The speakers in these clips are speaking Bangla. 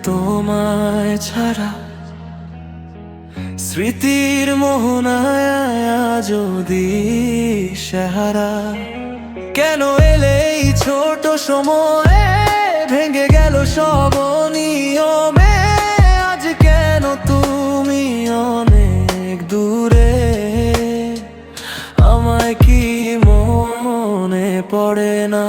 তোমায় ছাড়া স্মৃতির মোহনায় যদি সাহারা। কেন এলে এই ছোট সময়ে ভেঙে গেল সব নিয়মে? আজ কেন তুমি অনেক দূরে? আমায় কি মনে পড়ে না?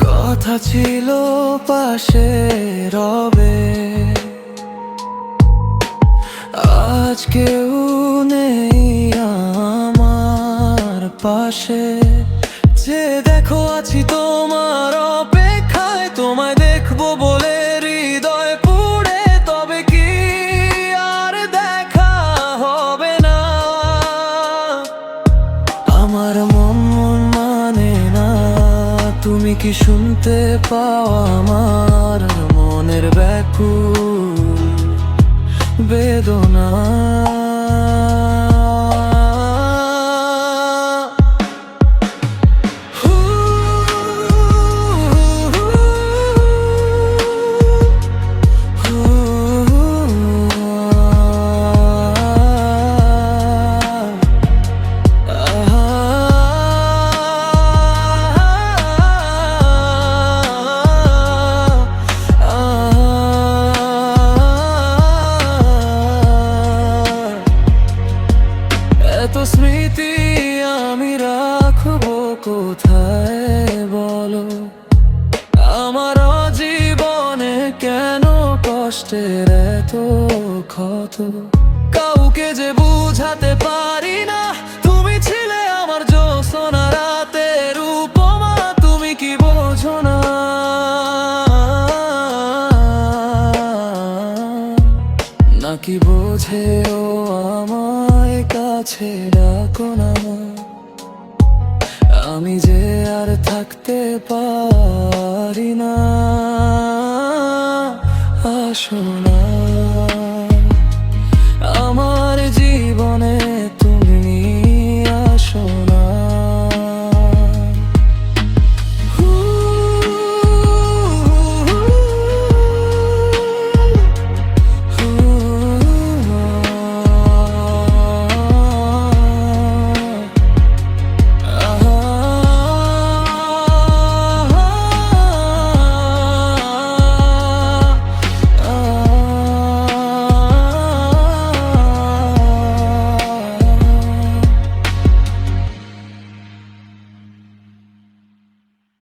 কথা ছিল পাশে রবে, আজ কেউ নেই আমার পাশে। যে দেখো আছি তোমার অপেক্ষায়, তোমায় দেখবো বলে হৃদয় পুড়ে, তবে কি আর দেখা হবে না? আমার মন মানে না, তুমি কি শুনতে পাও আমার মনের ব্যাকুল বেদনা? এত স্মৃতি আমি রাখবো কোথায় বলো? আমার জীবনে কেন কষ্টের এত ক্ষত? কাউকে যে বুঝাতে পারি না, তুমি ছিলে আমার জ্যোৎস্না রাতের উপমা। তুমি কি বোঝো না? নাকি বোঝেও আমায় কাছে ডাকো না? আমি যে আর থাকতে পারি না, আসো না।